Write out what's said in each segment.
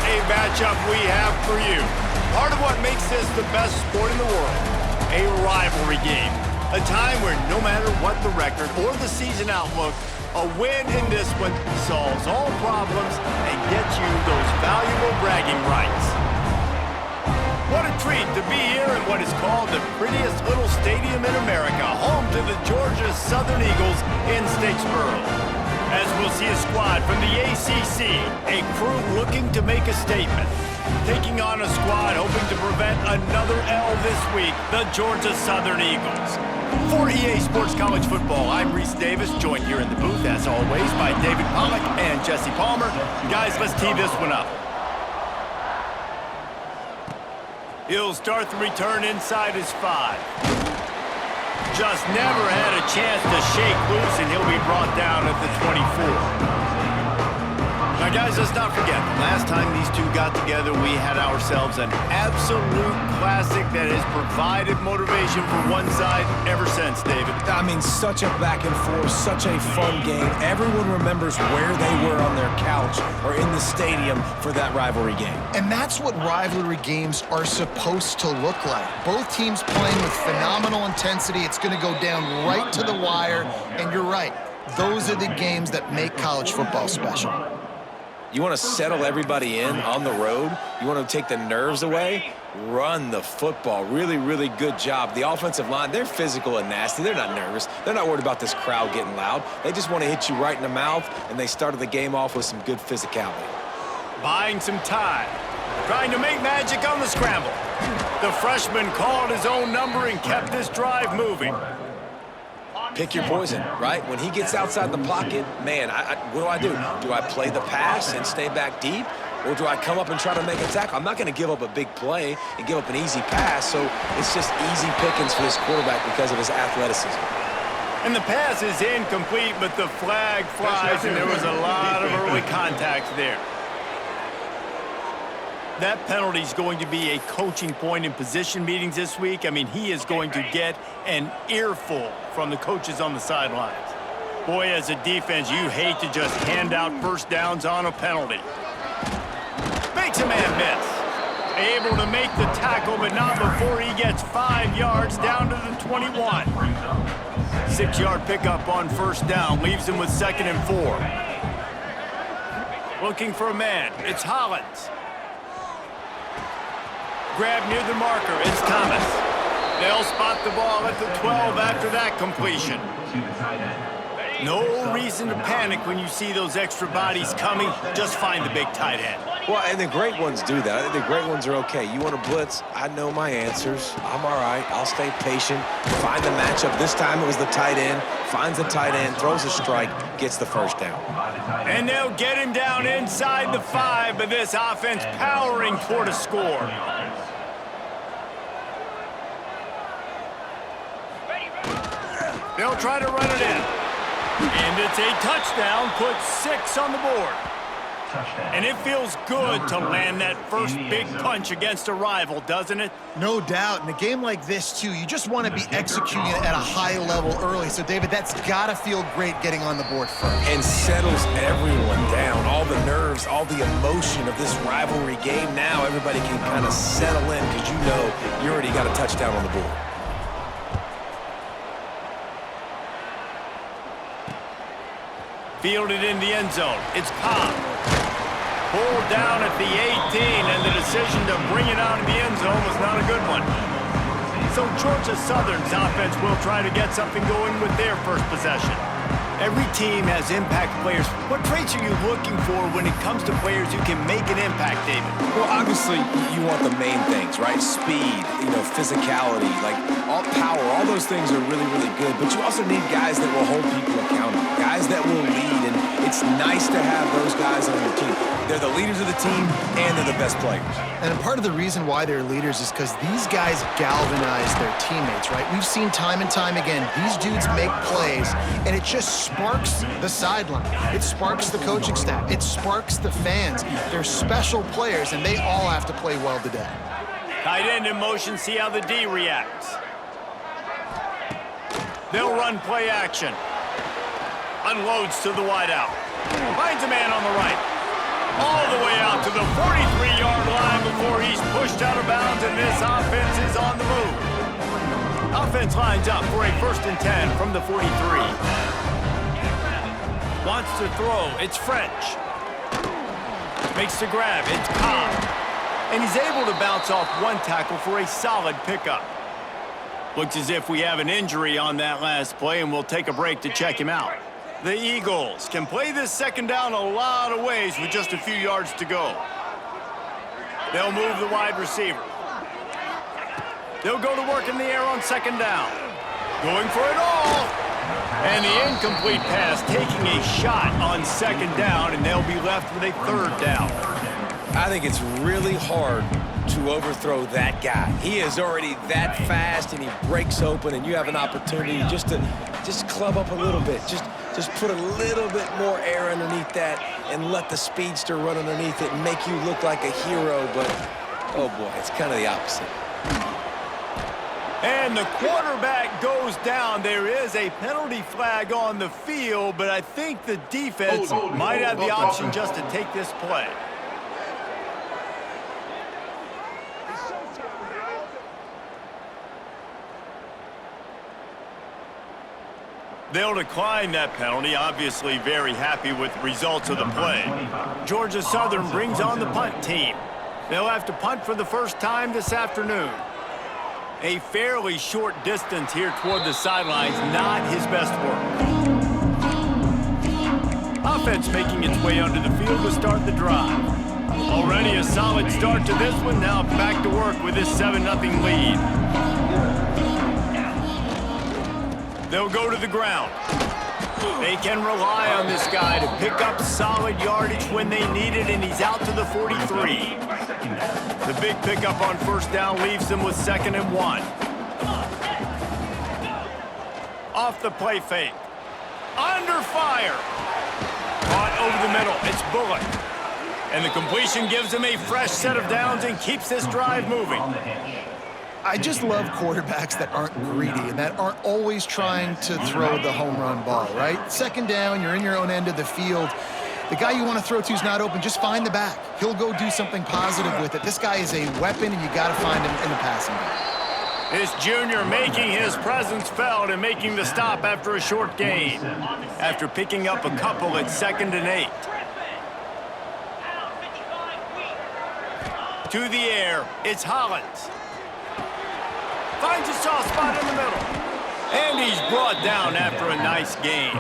a matchup we have for you. Part of what makes this the best sport in the world, a rivalry game. A time where no matter what the record or the season outlook, a win in this one solves all problems and gets you those valuable bragging rights. What a treat to be here in what is called the prettiest little stadium in America, home to the Georgia Southern Eagles in Statesboro. As we'll see a squad from the ACC, a crew looking to make a statement. Taking on a squad hoping to prevent another L this week, the Georgia Southern Eagles. For EA Sports College Football, I'm Reese Davis, joined here in the booth, as always, by David Pollack and Jesse Palmer. Guys, let's tee this one up. He'll start the return inside his 5. Just never had a chance to shake loose, and he'll be brought down at the 24. Now, guys, let's not forget, the last time these two got together, we had ourselves an absolute classic that has provided motivation for one side ever since, David. I mean, such a back and forth, such a fun game. Everyone remembers where they were on their couch or in the stadium for that rivalry game. And that's what rivalry games are supposed to look like. Both teams playing with phenomenal intensity. It's going to go down right to the wire. And you're right, those are the games that make college football special. You want to settle everybody in on the road? You want to take the nerves away? Run the football. Really, really good job. The offensive line, they're physical and nasty. They're not nervous. They're not worried about this crowd getting loud. They just want to hit you right in the mouth, and they started the game off with some good physicality. Buying some time. Trying to make magic on the scramble. The freshman called his own number and kept this drive moving. Pick your poison, right? When he gets outside the pocket, man, what do? Do I play the pass and stay back deep? Or do I come up and try to make a tackle? I'm not going to give up a big play and give up an easy pass, so it's just easy pickings for this quarterback because of his athleticism. And the pass is incomplete, but the flag flies, and there was a lot of early contact there. That penalty is going to be a coaching point in position meetings this week. I mean, he is going to get an earful from the coaches on the sidelines. Boy, as a defense, you hate to just hand out first downs on a penalty. Makes a man miss. Able to make the tackle, but not before he gets 5 yards down to the 21. 6-yard pickup on first down, leaves him with 2nd and 4. Looking for a man, it's Hollins. Grab near the marker, it's Thomas. They'll spot the ball at the 12 after that completion. No reason to panic when you see those extra bodies coming. Just find the big tight end. Well, and the great ones do that. I think the great ones are okay. You want to blitz? I know my answers. I'm all right. I'll stay patient. Find the matchup. This time it was the tight end. Finds the tight end, throws a strike, gets the first down. And they'll get him down inside the 5, but this offense powering toward a score. They'll try to run it in. And it's a touchdown, puts 6 on the board. And it feels good to land that first big punch against a rival, doesn't it? No doubt. In a game like this, too, you just want to be executing it at a high level early. So, David, that's got to feel great getting on the board first. And settles everyone down. All the nerves, all the emotion of this rivalry game. Now everybody can kind of settle in because you know you already got a touchdown on the board. Fielded in the end zone. It's Cobb. Pulled down at the 18, and the decision to bring it out of the end zone was not a good one. So Georgia Southern's offense will try to get something going with their first possession. Every team has impact players. What traits are you looking for when it comes to players who can make an impact, David? Well, obviously, you want the main things, right? Speed, physicality, like all power. All those things are really, really good. But you also need guys that will hold people accountable, guys that will lead. And it's nice to have those guys on your team. They're the leaders of the team, and they're the best players. And part of the reason why they're leaders is because these guys galvanize their teammates, right? We've seen time and time again, these dudes make plays, and it just sparks the sideline. It sparks the coaching staff. It sparks the fans. They're special players, and they all have to play well today. Tight end in motion, see how the D reacts. They'll run play action. Unloads to the wideout. Finds a man on the right. All the way out to the 43-yard line before he's pushed out of bounds, and this offense is on the move. Offense lines up for a 1st and 10 from the 43. Wants to throw. It's French. Makes the grab. It's Cobb. And he's able to bounce off one tackle for a solid pickup. Looks as if we have an injury on that last play, and we'll take a break to check him out. The Eagles can play this 2nd down a lot of ways with just a few yards to go. They'll move the wide receiver. They'll go to work in the air on 2nd down. Going for it all. And the incomplete pass taking a shot on 2nd down, and they'll be left with a 3rd down. I think it's really hard to overthrow that guy. He is already that fast, and he breaks open, and you have an opportunity just to club up a little bit. Just put a little bit more air underneath that and let the speedster run underneath it and make you look like a hero. But, oh, boy, it's kind of the opposite. And the quarterback goes down. There is a penalty flag on the field, but I think the defense might have the option just to take this play. They'll decline that penalty, obviously very happy with the results of the play. Georgia Southern brings on the punt team. They'll have to punt for the first time this afternoon. A fairly short distance here toward the sidelines, not his best work. Offense making its way onto the field to start the drive. Already a solid start to this one, now back to work with this 7-0 lead. They'll go to the ground. They can rely on this guy to pick up solid yardage when they need it, and he's out to the 43. The big pickup on 1st down leaves them with 2nd and 1. Off the play fake. Under fire. Caught over the middle. It's Bullock. And the completion gives him a fresh set of downs and keeps this drive moving. I just love quarterbacks that aren't greedy and that aren't always trying to throw the home run ball, right? 2nd down, you're in your own end of the field. The guy you want to throw to is not open. Just find the back. He'll go do something positive with it. This guy is a weapon, and you got to find him in the passing game. This junior making his presence felt and making the stop after a short gain. After picking up a couple at 2nd and 8. To the air, it's Hollins. Finds a soft spot in the middle. And he's brought down after a nice gain.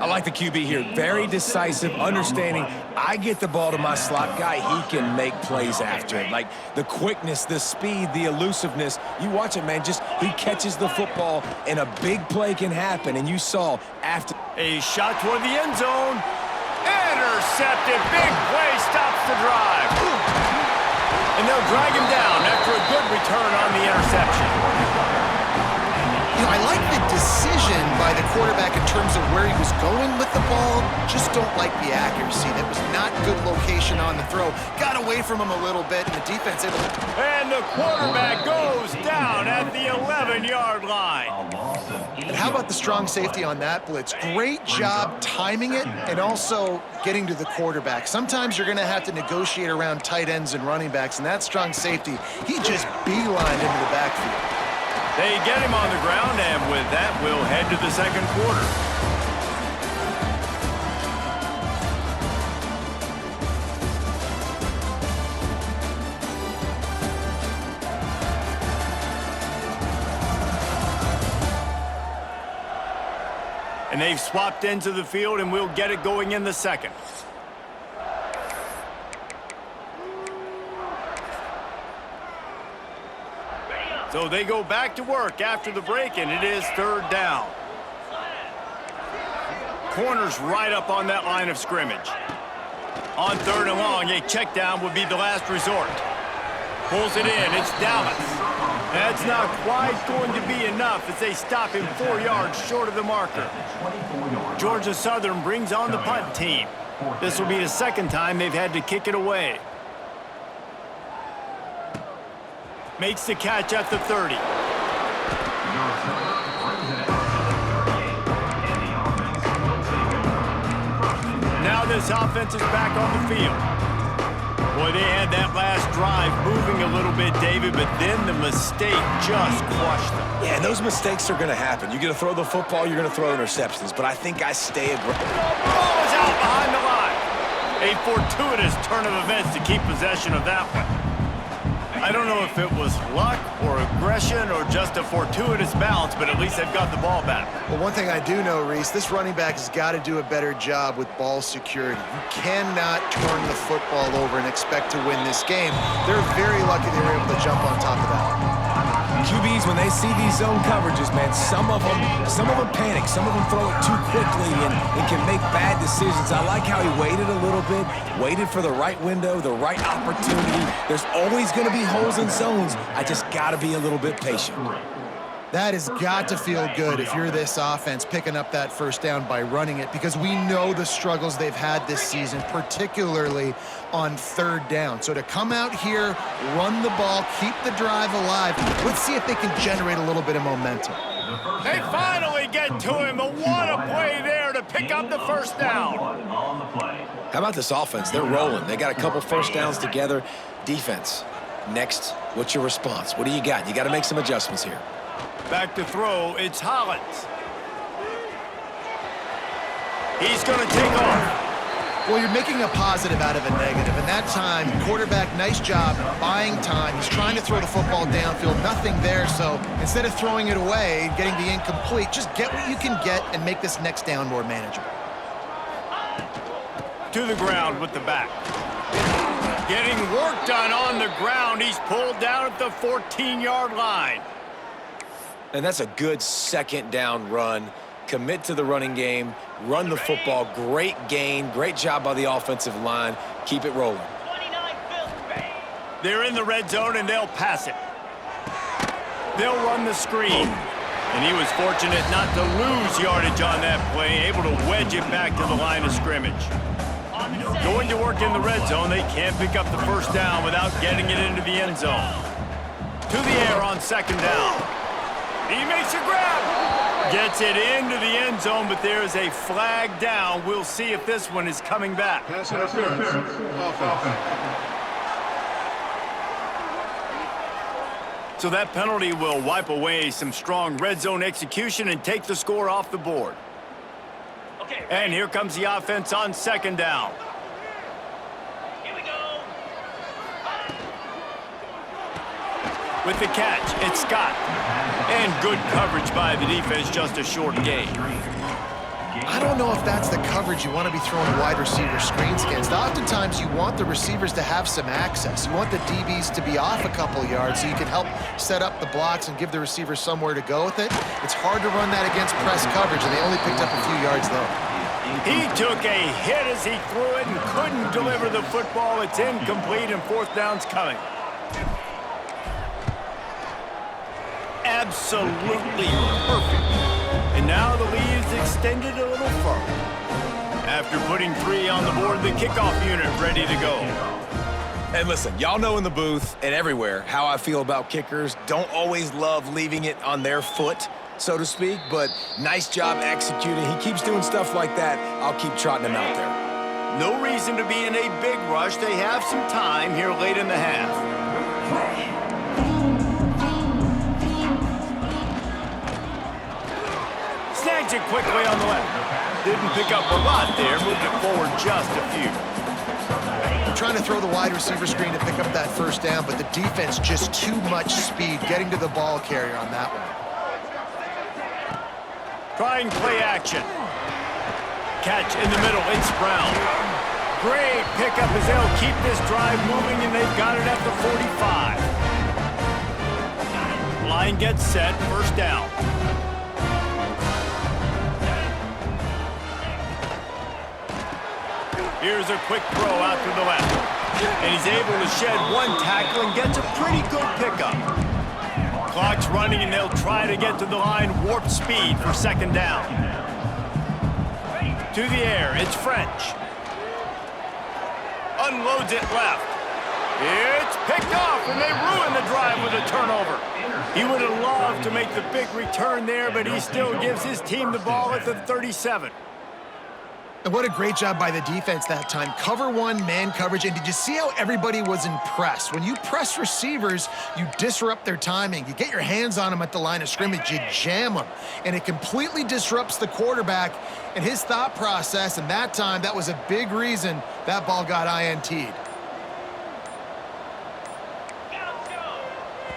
I like the QB here. Very decisive, understanding I get the ball to my slot guy, he can make plays after it. Like the quickness, the speed, the elusiveness. You watch it, man. Just he catches the football and a big play can happen. And you saw after a shot toward the end zone. Intercepted. Big play stops the drive. And they'll drag him down after a good return on the interception. You know, I like the decision by the quarterback in terms of where he was going with the ball. Just don't like the accuracy. That was not good location on the throw. Got away from him a little bit, and the defense able to... And the quarterback goes down at the 11-yard line. And how about the strong safety on that blitz? Great job timing it and also getting to the quarterback. Sometimes you're going to have to negotiate around tight ends and running backs, and that strong safety, he just beelined into the backfield. They get him on the ground, and with that, we'll head to the 2nd quarter. And they've swapped into the field, and we'll get it going in the 2nd. So they go back to work after the break, and it is 3rd down. Corners right up on that line of scrimmage. On 3rd and long, a check down would be the last resort. Pulls it in. It's Dallas. That's not quite going to be enough as they stop him 4 yards short of the marker. Georgia Southern brings on the punt team. This will be the 2nd time they've had to kick it away. Makes the catch at the 30. Now this this offense is back on the field. Boy, they had that last drive moving a little bit, David, but then the mistake just crushed them. Yeah, and those mistakes are going to happen. You're going to throw the football, you're going to throw interceptions, but I think I stay aggressive. Ball is out behind the line. A fortuitous turn of events to keep possession of that one. I don't know if it was luck or aggression or just a fortuitous bounce, but at least they've got the ball back. Well, one thing I do know, Reese, this running back has got to do a better job with ball security. You cannot turn the football over and expect to win this game. They're very lucky they were able to jump on top of that. QBs, when they see these zone coverages, man, some of them panic. Some of them throw it too quickly and can make bad decisions. I like how he waited a little bit, waited for the right window, the right opportunity. There's always going to be holes in zones. I just got to be a little bit patient. That has got to feel good if you're this offense picking up that first down by running it, because we know the struggles they've had this season, particularly on third down. So to come out here, run the ball, keep the drive alive, let's see if they can generate a little bit of momentum. They finally get to him, but what a play there to pick up the first down. How about this offense? They're rolling. They got a couple first downs together. Defense, next, what's your response? What do you got? You got to make some adjustments here. Back to throw, it's Hollins. He's going to take off. Well, you're making a positive out of a negative, and that time, quarterback, nice job buying time. He's trying to throw the football downfield, nothing there, so instead of throwing it away, getting the incomplete, just get what you can get and make this next down more manageable. To the ground with the back. Getting work done on the ground. He's pulled down at the 14-yard line. And that's a good second down run. Commit to the running game, run the football. Great gain, great job by the offensive line. Keep it rolling. They're in the red zone, and they'll pass it. They'll run the screen. And he was fortunate not to lose yardage on that play, able to wedge it back to the line of scrimmage. Going to work in the red zone, they can't pick up the first down without getting it into the end zone. To the air on second down. He makes a grab. Gets it into the end zone, but there's a flag down. We'll see if this one is coming back. Pass interference. Offense. So that penalty will wipe away some strong red zone execution and take the score off the board. And here comes the offense on second down. Here we go. With the catch, it's Scott. And good coverage by the defense, just a short gain. I don't know if that's the coverage you want to be throwing wide receiver screens against. Oftentimes, you want the receivers to have some access. You want the DBs to be off a couple yards so you can help set up the blocks and give the receivers somewhere to go with it. It's hard to run that against press coverage, and they only picked up a few yards there. He took a hit as he threw it and couldn't deliver the football. It's incomplete, and fourth down's coming. Absolutely perfect. And now the lead is extended a little further. After putting 3 on the board, the kickoff unit ready to go. And listen, y'all know in the booth and everywhere how I feel about kickers. Don't always love leaving it on their foot, so to speak, but nice job executing. He keeps doing stuff like that. I'll keep trotting him out there. No reason to be in a big rush. They have some time here late in the half. Snags it quickly on the left. Didn't pick up a lot there. Moved it forward just a few. They're trying to throw the wide receiver screen to pick up that first down, but the defense just too much speed getting to the ball carrier on that one. Trying play action. Catch in the middle. It's Brown. Great pickup as they'll keep this drive moving, and they've got it at the 45. Line gets set. First down. Here's a quick throw out to the left. And he's able to shed one tackle and gets a pretty good pickup. Clock's running, and they'll try to get to the line. Warp speed for second down. To the air, it's French. Unloads it left. It's picked off, and they ruin the drive with a turnover. He would have loved to make the big return there, but he still gives his team the ball at the 37. And what a great job by the defense that time. Cover one, man coverage, and did you see how everybody was impressed? When you press receivers, you disrupt their timing. You get your hands on them at the line of scrimmage, you jam them, and it completely disrupts the quarterback and his thought process, and that time, that was a big reason that ball got INT'd.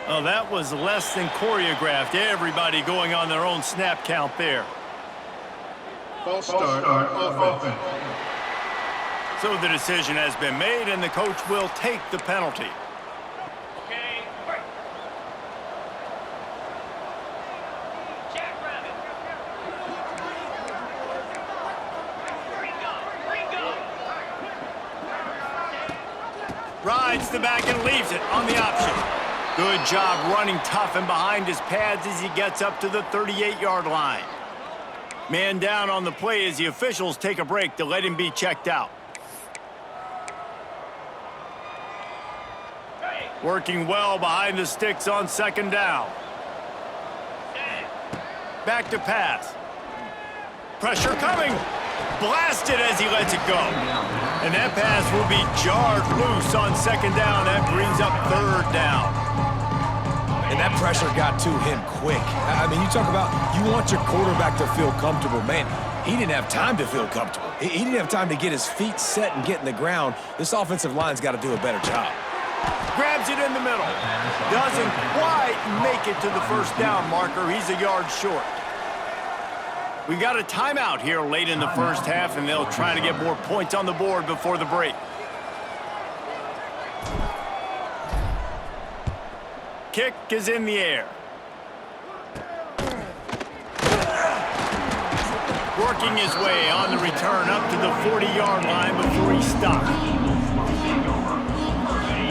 Oh, that was less than choreographed. Everybody going on their own snap count there. False start on offense. So the decision has been made, and the coach will take the penalty. Okay, break. Jackrabbit. Ringo. Rides the back and leaves it on the option. Good job running tough and behind his pads as he gets up to the 38-yard line. Man down on the play as the officials take a break to let him be checked out. Working well behind the sticks on second down. Back to pass. Pressure coming. Blasted as he lets it go. And that pass will be jarred loose on second down. That brings up third down. And that pressure got to him quick. I mean, you talk about you want your quarterback to feel comfortable. Man, he didn't have time to feel comfortable. He didn't have time to get his feet set and get in the ground. This offensive line's got to do a better job. Grabs it in the middle. Doesn't quite make it to the first down marker. He's a yard short. We got a timeout here late in the first half, and they'll try to get more points on the board before the break. Kick is in the air. Working his way on the return up to the 40-yard line before he stopped.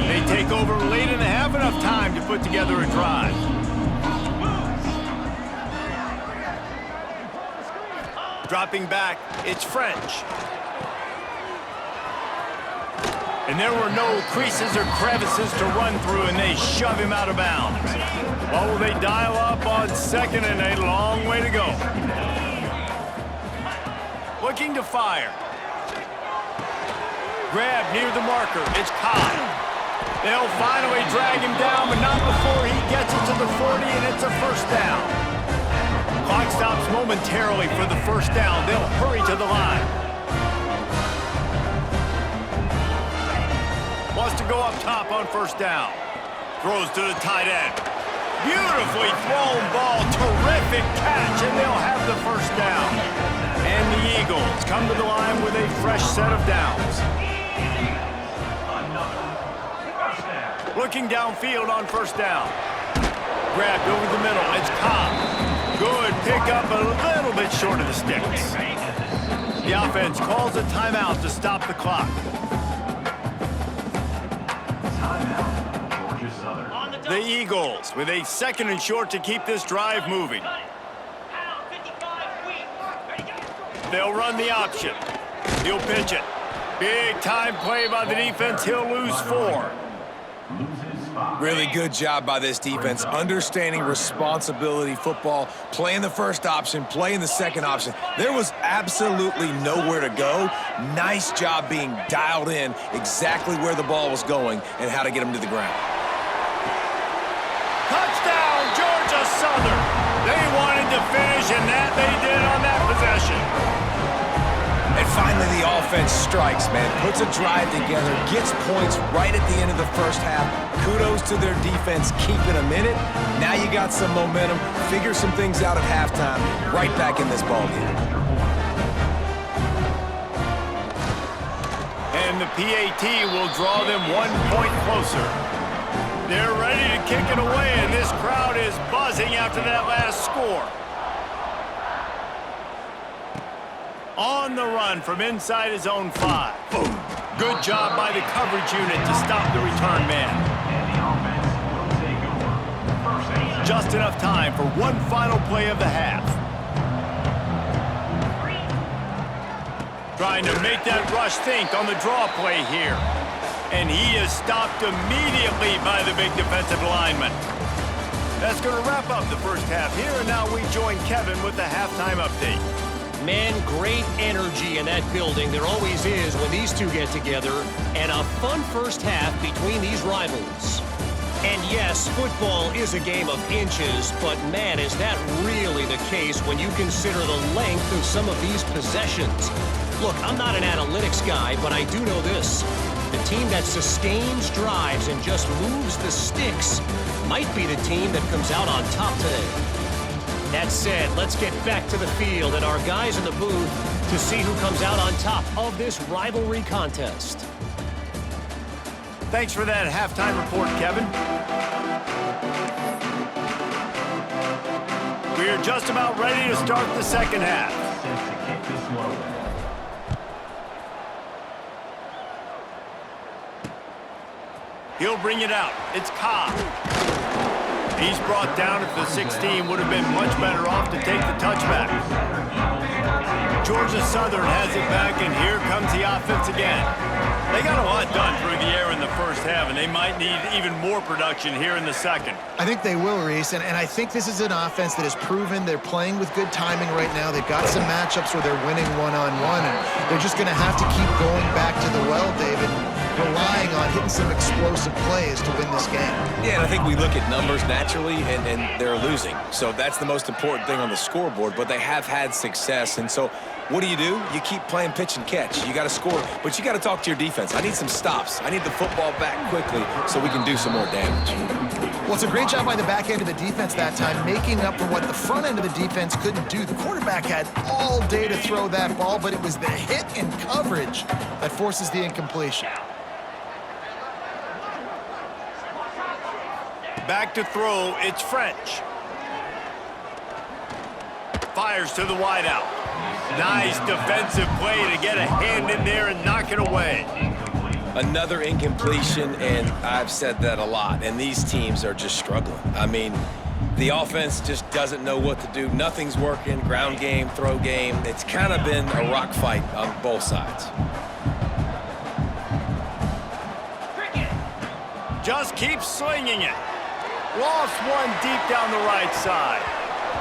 They take over late and have enough time to put together a drive. Dropping back, it's French. And there were no creases or crevices to run through, and they shove him out of bounds. Well, will they dial up on second, and a long way to go. Looking to fire. Grab near the marker. It's caught. They'll finally drag him down, but not before he gets it to the 40, and it's a first down. Clock stops momentarily for the first down. They'll hurry to the line. Wants to go up top on first down. Throws to the tight end. Beautifully thrown ball. Terrific catch, and they'll have the first down. And the Eagles come to the line with a fresh set of downs. Looking downfield on first down. Grabbed over the middle. It's Cobb. Good pickup, a little bit short of the sticks. The offense calls a timeout to stop the clock. The Eagles with a second and short to keep this drive moving. They'll run the option. He'll pitch it. Big time play by the defense. He'll lose 4. Really good job by this defense, understanding responsibility football, playing the first option, playing the second option. There was absolutely nowhere to go. Nice job being dialed in exactly where the ball was going and how to get him to the ground. Touchdown, Georgia Southern. They wanted to finish, and that they did on that possession. And finally, the offense strikes, man. Puts a drive together, gets points right at the end of the first half. Kudos to their defense, keeping them in it. Now you got some momentum. Figure some things out at halftime. Right back in this ballgame. And the PAT will draw them 1 point closer. They're ready to kick it away, and this crowd is buzzing after that last score. On the run from inside his own 5. Good job by the coverage unit to stop the return man. Just enough time for one final play of the half. Trying to make that rush think on the draw play here. And he is stopped immediately by the big defensive lineman. That's going to wrap up the first half here, and now we join Kevin with the halftime update. Man, great energy in that building. There always is when these two get together. And a fun first half between these rivals. And yes, football is a game of inches, but man, is that really the case when you consider the length of some of these possessions. Look, I'm not an analytics guy, but I do know this. The team that sustains drives and just moves the sticks might be the team that comes out on top today. That said, let's get back to the field and our guys in the booth to see who comes out on top of this rivalry contest. Thanks for that halftime report, Kevin. We're just about ready to start the second half. He'll bring it out. It's Cobb. He's brought down at the 16. Would have been much better off to take the touchback. Georgia Southern has it back, and here comes the offense again. They got a lot done through the air in the first half, and they might need even more production here in the second. I think they will, Reese, and I think this is an offense that has proven they're playing with good timing right now. They've got some matchups where they're winning one-on-one, and they're just going to have to keep going back to the well, David, relying on hitting some explosive plays to win this game. Yeah, and I think we look at numbers naturally, and they're losing. So that's the most important thing on the scoreboard, but they have had success. And so what do? You keep playing pitch and catch. You got to score, but you got to talk to your defense. I need some stops. I need the football back quickly so we can do some more damage. Well, it's a great job by the back end of the defense that time, making up for what the front end of the defense couldn't do. The quarterback had all day to throw that ball, but it was the hit and coverage that forces the incompletion. Back to throw, it's French. Fires to the wideout. Nice defensive play to get a hand in there and knock it away. Another incompletion, and I've said that a lot, and these teams are just struggling. I mean, the offense just doesn't know what to do. Nothing's working, ground game, throw game. It's kind of been a rock fight on both sides. Just keeps slinging it. Lost one deep down the right side.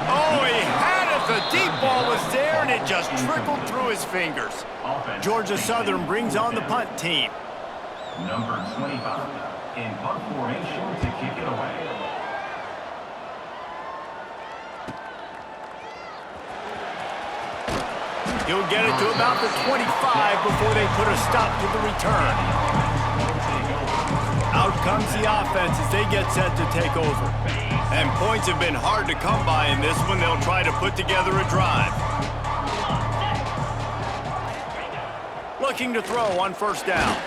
Oh, he had it. The deep ball was there, and it just trickled through his fingers. Georgia Southern brings on the punt team. Number 25 in punt formation to kick it away. He'll get it to about the 25 before they put a stop to the return. Out comes the offense as they get set to take over. And points have been hard to come by in this one. They'll try to put together a drive. Looking to throw on first down.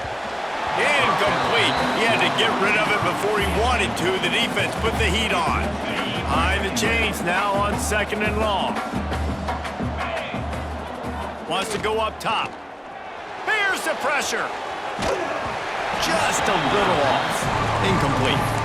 Incomplete. He had to get rid of it before he wanted to. The defense put the heat on. Behind the chains now on second and long. Wants to go up top. Here's the pressure. Just a little off. Incomplete.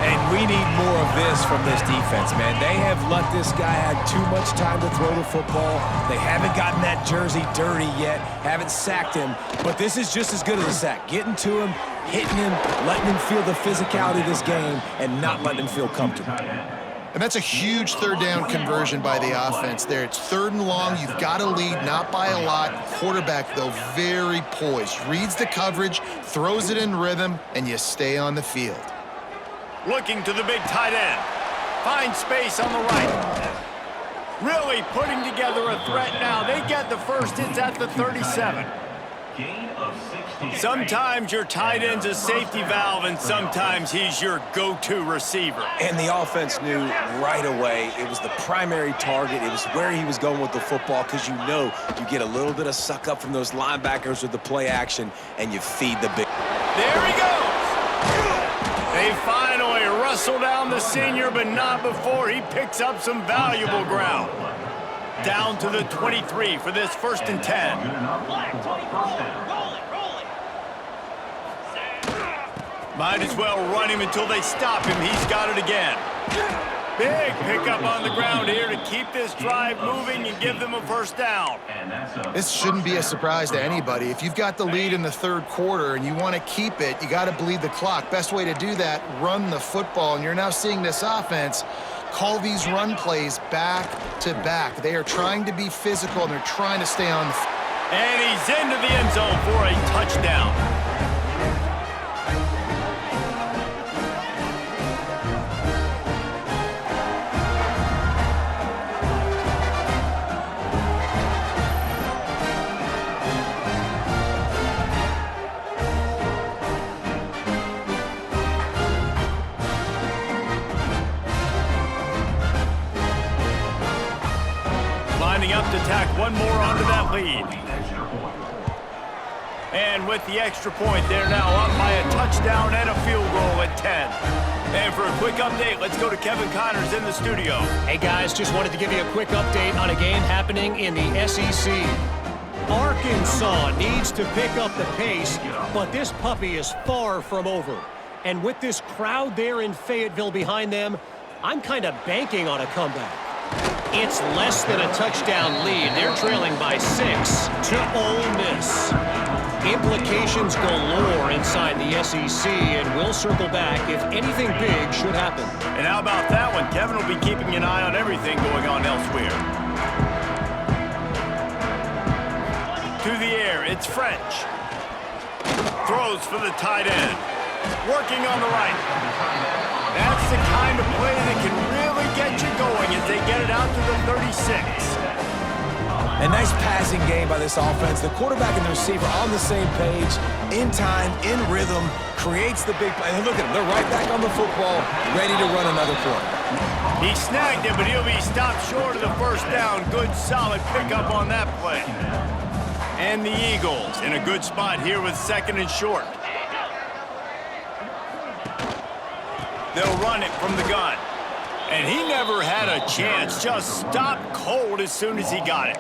And we need more of this from this defense, man. They have let this guy have too much time to throw the football. They haven't gotten that jersey dirty yet, haven't sacked him. But this is just as good as a sack. Getting to him, hitting him, letting him feel the physicality of this game, and not letting him feel comfortable. And that's a huge third down conversion by the offense there. It's third and long. You've got to lead, not by a lot. Quarterback, though, very poised. Reads the coverage, throws it in rhythm, and you stay on the field. Looking to the big tight end. Finds space on the right. Really putting together a threat now. They get the first. It's at the 37. Sometimes your tight end's a safety valve, and sometimes he's your go-to receiver. And the offense knew right away it was the primary target. It was where he was going with the football, because you know you get a little bit of suck up from those linebackers with the play action, and you feed the big. There he goes. They finally wrestle down the senior, but not before he picks up some valuable ground. Down to the 23 for this 1st and 10. Might as well run him until they stop him. He's got it again. Big pickup on the ground here to keep this drive moving and give them a first down. This shouldn't be a surprise to anybody. If you've got the lead in the third quarter and you want to keep it, you got to bleed the clock. Best way to do that, run the football. And you're now seeing this offense call these run plays back to back. They are trying to be physical, and they're trying to stay on the field. And he's into the end zone for a touchdown. Lining up to tack one more onto that lead. And with the extra point, they're now up by a touchdown and a field goal at 10. And for a quick update, let's go to Kevin Connors in the studio. Hey guys, just wanted to give you a quick update on a game happening in the SEC. Arkansas needs to pick up the pace, but this puppy is far from over. And with this crowd there in Fayetteville behind them, I'm kind of banking on a comeback. It's less than a touchdown lead. They're trailing by 6 to Ole Miss. Implications galore inside the SEC, and we'll circle back if anything big should happen. And how about that one? Kevin will be keeping an eye on everything going on elsewhere. To the air, it's French. Throws for the tight end. Working on the right. That's the kind of play that can really get you going as they get it out to the 36. A nice passing game by this offense. The quarterback and the receiver on the same page, in time, in rhythm, creates the big play. And look at them. They're right back on the football, ready to run another play. He snagged it, but he'll be stopped short of the first down. Good, solid pickup on that play. And the Eagles in a good spot here with 2nd and short. They'll run it from the gun. And he never had a chance. Just stopped cold as soon as he got it.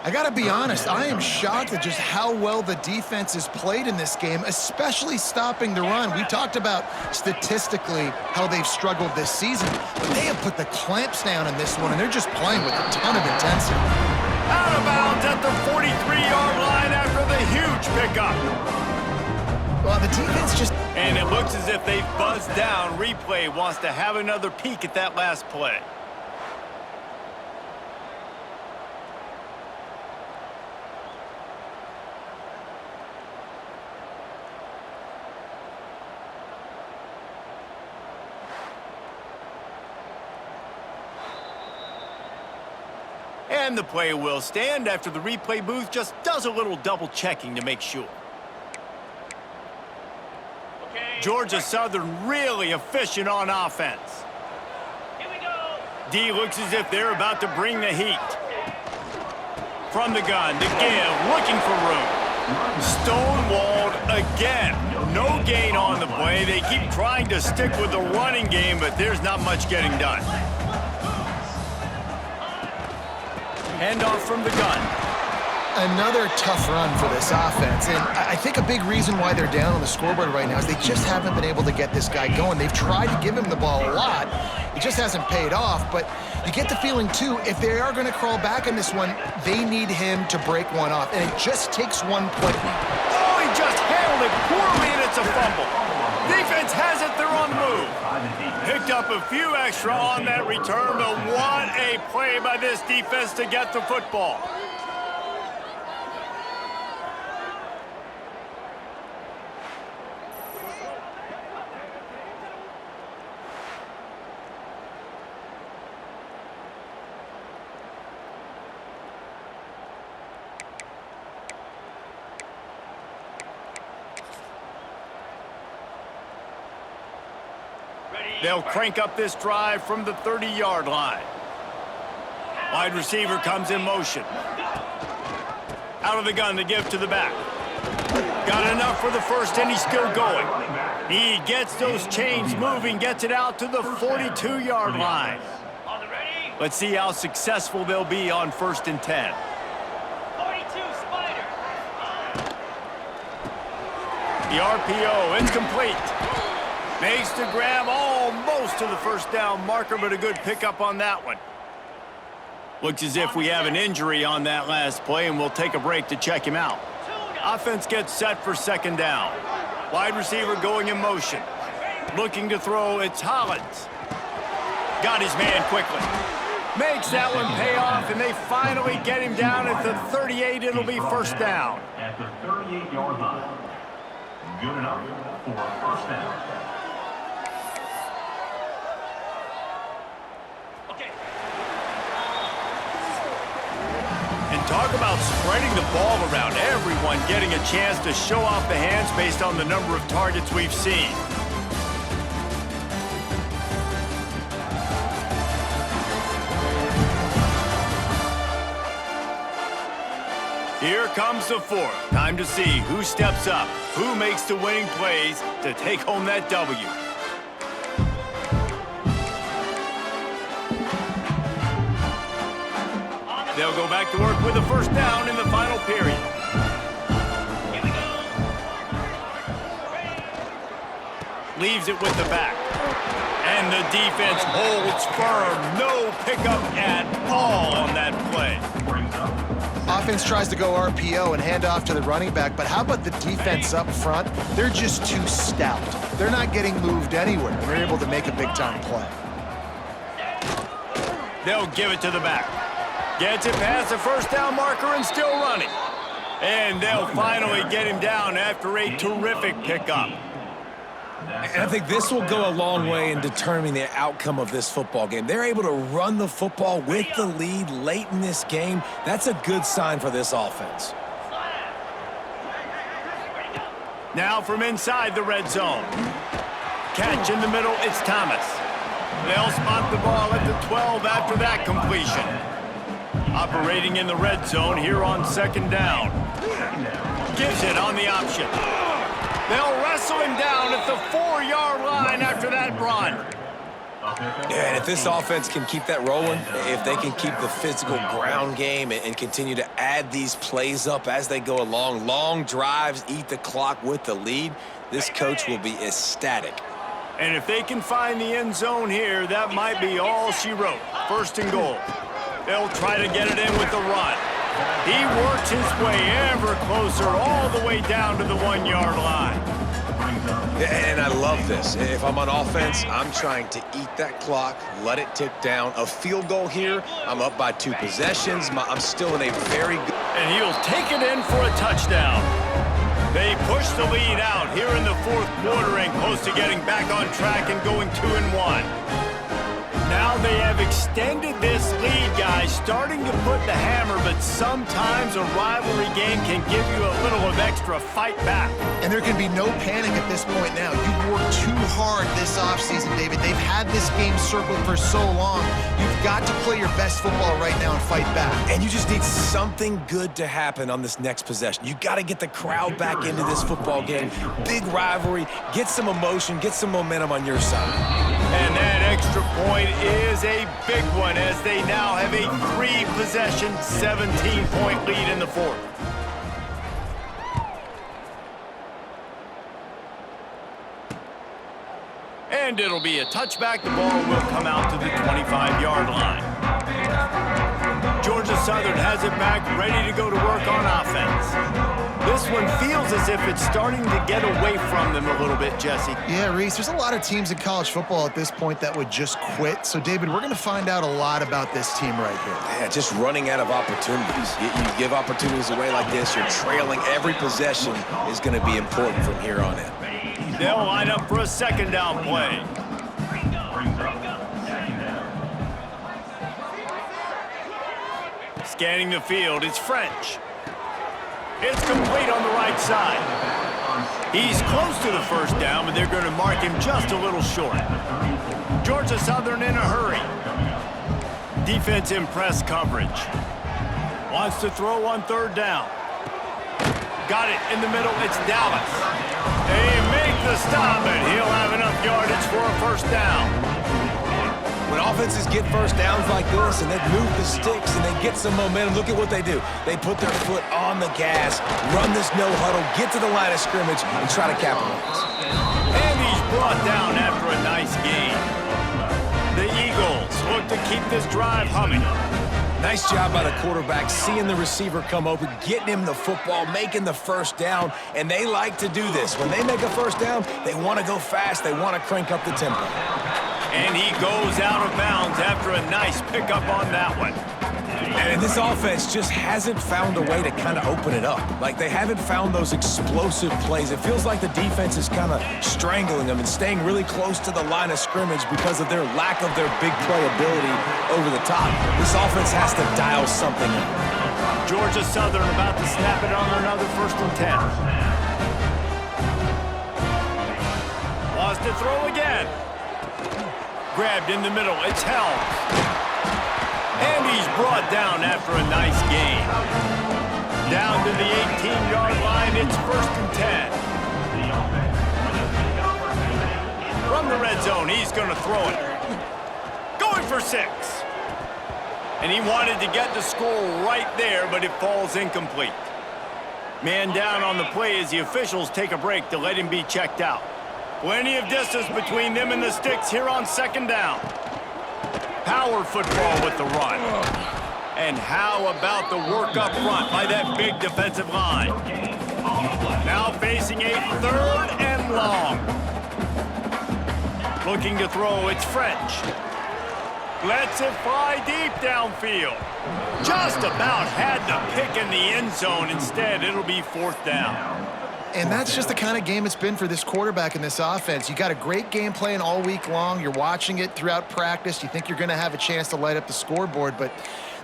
I got to be honest, I am shocked at just how well the defense has played in this game, especially stopping the run. We talked about statistically how they've struggled this season, but they have put the clamps down in this one, and they're just playing with a ton of intensity. Out of bounds at the 43-yard line after the huge pickup. Well, the defense just... And it looks as if they've buzzed down. Replay wants to have another peek at that last play. And the play will stand after the replay booth just does a little double checking to make sure. Georgia Southern really efficient on offense. Here we go. D looks as if they're about to bring the heat. From the gun, the give, looking for room. Stonewalled again. No gain on the play. They keep trying to stick with the running game, but there's not much getting done. Handoff from the gun. Another tough run for this offense, and I think a big reason why they're down on the scoreboard right now is they just haven't been able to get this guy going. They've tried to give him the ball a lot. It just hasn't paid off, but you get the feeling, too, if they are going to crawl back in this one, they need him to break one off, and it just takes one play. Oh, he just handled it poorly, and it's a fumble. Defense has it, they're on the move. Picked up a few extra on that return, but what a play by this defense to get the football. They'll crank up this drive from the 30-yard line. Wide receiver comes in motion. Out of the gun to give to the back. Got enough for the first, and he's still going. He gets those chains moving, gets it out to the 42-yard line. Let's see how successful they'll be on 1st and 10. 42 Spider. The RPO incomplete. Makes the grab almost to the first down marker, but a good pickup on that one. Looks as if we have an injury on that last play, and we'll take a break to check him out. Offense gets set for 2nd down. Wide receiver going in motion. Looking to throw, it's Hollins. Got his man quickly. Makes that one pay off, and they finally get him down at the 38. It'll be first down. At the 38-yard line. Good enough for a first down. Okay. And talk about spreading the ball around. Everyone getting a chance to show off the hands based on the number of targets we've seen. Here comes the fourth. Time to see who steps up, who makes the winning plays to take home that W. They'll go back to work with a first down in the final period. Here we go. Leaves it with the back. And the defense holds firm. No pickup at all on that play. Offense tries to go RPO and hand off to the running back, but how about the defense up front? They're just too stout. They're not getting moved anywhere. They're able to make a big-time play. They'll give it to the back. Gets it past the first down marker and still running. And they'll finally get him down after a terrific pickup. And I think this will go a long way in determining the outcome of this football game. They're able to run the football with the lead late in this game. That's a good sign for this offense. Now from inside the red zone. Catch in the middle, it's Thomas. They'll spot the ball at the 12 after that completion. Operating in the red zone here on second down. Gives it on the option. They'll wrestle him down at the 4-yard line after that run. Yeah, and if this offense can keep that rolling, if they can keep the physical ground game and continue to add these plays up as they go along, long drives, eat the clock with the lead, this coach will be ecstatic. And if they can find the end zone here, that might be all she wrote. First and goal. They'll try to get it in with the run. He works his way ever closer all the way down to the 1-yard line. And I love this. If I'm on offense, I'm trying to eat that clock, let it tick down. A field goal here, I'm up by 2 possessions. I'm still in a very good... And he'll take it in for a touchdown. They push the lead out here in the fourth quarter and close to getting back on track and going 2-1. Now they have extended this lead, guys, starting to put the hammer, but sometimes a rivalry game can give you a little of extra fight back. And there can be no panic at this point now. You've worked too hard this offseason, David. They've had this game circled for so long. You've got to play your best football right now and fight back. And you just need something good to happen on this next possession. You got to get the crowd back into this football game. Big rivalry. Get some emotion. Get some momentum on your side. And that extra point is a big one as they now have a 3-possession, 17-point lead in the fourth. And it'll be a touchback. The ball will come out to the 25-yard line. Georgia Southern has it back, ready to go to work on offense. This one feels as if it's starting to get away from them a little bit, Jesse. Yeah, Reese, there's a lot of teams in college football at this point that would just quit. So, David, we're going to find out a lot about this team right here. Yeah, just running out of opportunities. You give opportunities away like this, you're trailing. Every possession is going to be important from here on in. They'll line up for a second down play. Scanning the field, it's French. It's complete on the right side. He's close to the first down, but they're going to mark him just a little short. Georgia Southern in a hurry. Defense in press coverage. Wants to throw on third down. Got it in the middle, it's Dallas. They make the stop, and he'll have enough yardage for a first down. When offenses get first downs like this and they move the sticks and they get some momentum, look at what they do. They put their foot on the gas, run this no huddle, get to the line of scrimmage, and try to capitalize. And he's brought down after a nice gain. The Eagles look to keep this drive humming. Nice job by the quarterback, seeing the receiver come open, getting him the football, making the first down, and they like to do this. When they make a first down, they want to go fast, they want to crank up the tempo. And he goes out of bounds after a nice pickup on that one. And this offense just hasn't found a way to kind of open it up. Like, they haven't found those explosive plays. It feels like the defense is kind of strangling them and staying really close to the line of scrimmage because of their lack of their big play ability over the top. This offense has to dial something up. Georgia Southern about to snap it on another 1st and 10. Lost to throw again. Grabbed in the middle. It's held. And he's brought down after a nice gain. Down to the 18-yard line, it's 1st and 10. From the red zone, he's going to throw it. Going for 6. And he wanted to get the score right there, but it falls incomplete. Man down on the play as the officials take a break to let him be checked out. Plenty of distance between them and the sticks here on 2nd down. Power football with the run. And how about the work up front by that big defensive line? Now facing a 3rd and long. Looking to throw, it's French. Lets it fly deep downfield. Just about had the pick in the end zone. Instead, it'll be 4th down. And that's just the kind of game it's been for this quarterback in this offense. You got a great game plan all week long. You're watching it throughout practice. You think you're going to have a chance to light up the scoreboard, but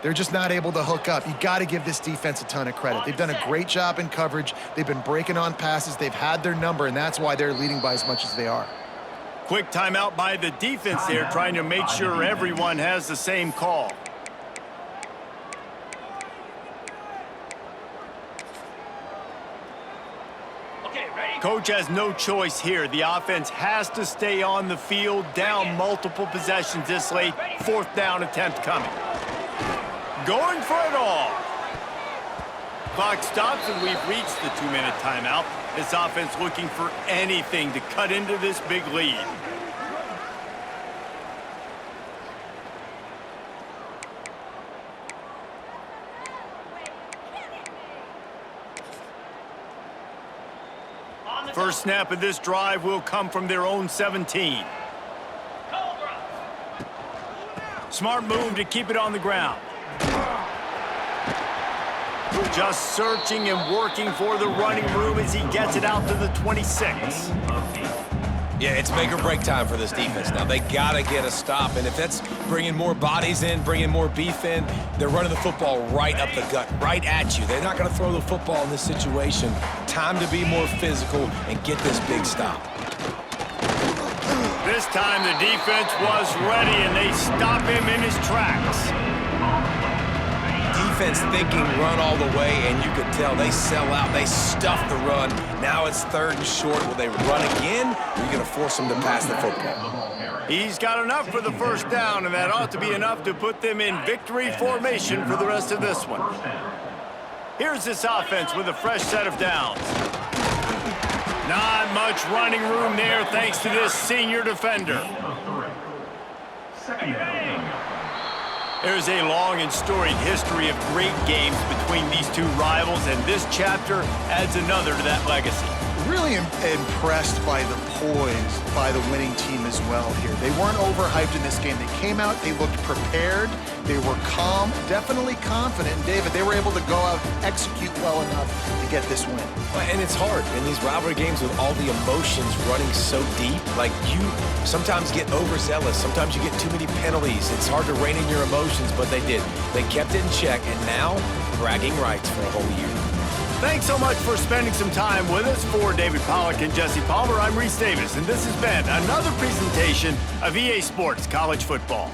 they're just not able to hook up. You got to give this defense a ton of credit. They've done a great job in coverage. They've been breaking on passes. They've had their number, and that's why they're leading by as much as they are. Quick timeout by the defense there, trying to make sure everyone has the same call. Coach has no choice here. The offense has to stay on the field, down multiple possessions this late. 4th down attempt coming. Going for it all. Clock stops and we've reached the 2-minute timeout. This offense looking for anything to cut into this big lead. First snap of this drive will come from their own 17. Smart move to keep it on the ground. Just searching and working for the running room as he gets it out to the 26. Yeah, it's make or break time for this defense now. They got to get a stop, and if that's bringing more bodies in, bringing more beef in, they're running the football right up the gut, right at you. They're not going to throw the football in this situation. Time to be more physical and get this big stop. This time the defense was ready, and they stop him in his tracks. Defense thinking run all the way, and you could tell they sell out. They stuff the run. Now it's 3rd and short. Will they run again? Or are you going to force them to pass the football? He's got enough for the 1st down, and that ought to be enough to put them in victory formation for the rest of this one. Here's this offense with a fresh set of downs. Not much running room there thanks to this senior defender. There's a long and storied history of great games between these two rivals, and this chapter adds another to that legacy. Really impressed by the poise by the winning team as well here. They weren't overhyped in this game. They came out, they looked prepared, they were calm, definitely confident. And David, they were able to go out and execute well enough to get this win. And it's hard in these rivalry games with all the emotions running so deep. Like, you sometimes get overzealous. Sometimes you get too many penalties. It's hard to rein in your emotions, but they did. They kept it in check, and now bragging rights for a whole year. Thanks so much for spending some time with us. For David Pollack and Jesse Palmer, I'm Reese Davis, and this has been another presentation of EA Sports College Football.